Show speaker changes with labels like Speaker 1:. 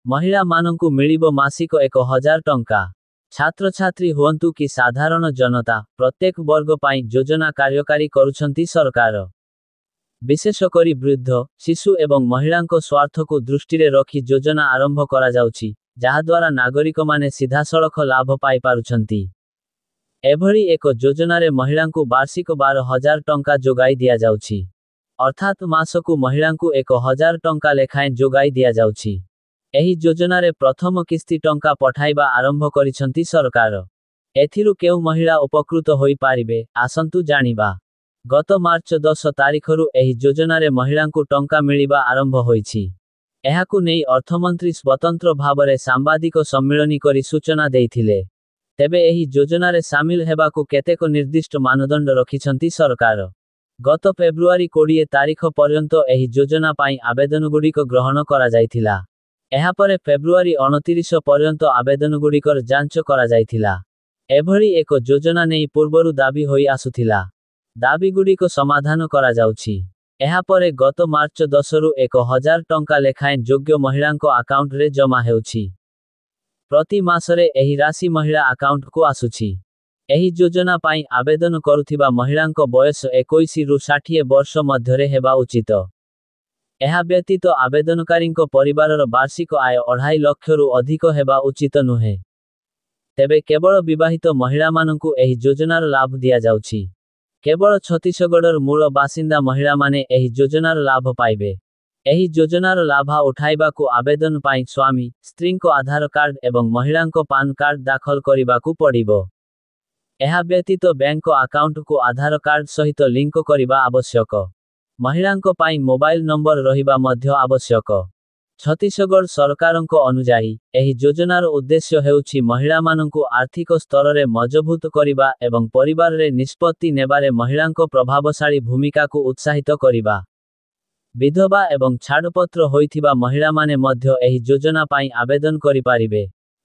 Speaker 1: महिला मानंकु मिलिबो मासिक 1000 टंका। छात्र छात्री हुअंतु कि साधारण जनता प्रत्येक वर्ग पाई योजना कार्यकारी करुछंती सरकार। विशेषकरी वृद्ध शिशु एवं महिलांको स्वार्थको दृष्टिरे रखी योजना आरंभ करा जाउछि, जहा द्वारा नागरिक माने सीधासळख लाभ पाई पारुछंती। एभली एक योजनारे महिलांकु वार्षिक 12,000 टंका जोगाई दिया जाउछि। अर्थात मासकु महिलांकु 1,000 टंका लेखाएं जोगाई दिया जाउछि। एही योजनारे प्रथम किस्ती टंका पठाइबा आरंभ करिछंती सरकार। एथिरु केउ महिला उपकृत होई पारिबे, आसंतु जानिबा। गत मार्च 10 तारिखरु एही योजनारे महिलांकु टंका मिलिबा आरंभ होईछि। एहाकु नेई अर्थमंत्री स्वतंत्र भावरे सांबादिक सम्मिलनी करी सूचना देइथिले। तेबे एही योजनारे सामिल हेबाकु केतेक निर्दिष्ट मानदंड रखिछंती सरकार। गत फेब्रुआरी 20 तारिख पर्यंत एही योजना पाई आवेदनगुड़िक ग्रहण करा जाइथिला। एहापरे फेब्रुआरी 29 पर्यंत आवेदनगुड़िकर जांच करा जाइथिला। एभली एक योजना नेई पूर्वरु दाबी होई आसुथिला। दाबीगुड़िक समाधान करा जाउछि। एहापरे गत मार्च 10 रु 1,000 टंका लेखाएं योग्य महिलांको अकाउंट रे जमा हेउछि। प्रति मासरे एही राशि महिला अकाउंट को आसुछि। एही योजना पाई आवेदन करुथिबा महिलांको बयस 21 रु 60 वर्ष मध्यरे हेबा उचित। एहा व्यतीत आवेदनकारींको परिवारर वार्षिक आय 2.5 लाख रु अधिक हेबा उचित नुहे। तेबे केवल विवाहित महिला मानंकु एही योजनार लाभ दिया जाउछि। केवल छत्तीसगढ़र मूल बासिंदा महिला माने एही योजनार लाभ पाइबे। एही योजनार लाभ उठाइबाकु आवेदन पाई स्वामी स्त्रींको आधार कार्ड एवं महिलांको पान कार्ड दाखल करिबाकु पड़िबो। एहा व्यतीत बैंक अकाउंट को आधार कार्ड सहित लिंक करिबा आवश्यक। महिलांको पाई मोबाइल नंबर रहिबा मध्य आवश्यक। छत्तीसगढ़ सरकारंको अनुजाई एही योजनार उद्देश्य हेउछि महिला मानंकु आर्थिक स्तररे मजबूत करिबा एवं परिवार रे निष्पत्ति नेबारे महिलांको प्रभावशाली भूमिका को उत्साहित करिबा। विधवा एवं छाड़पत्र होइथिबा महिला माने मध्य एही योजना पाई आवेदन करि पारिबे।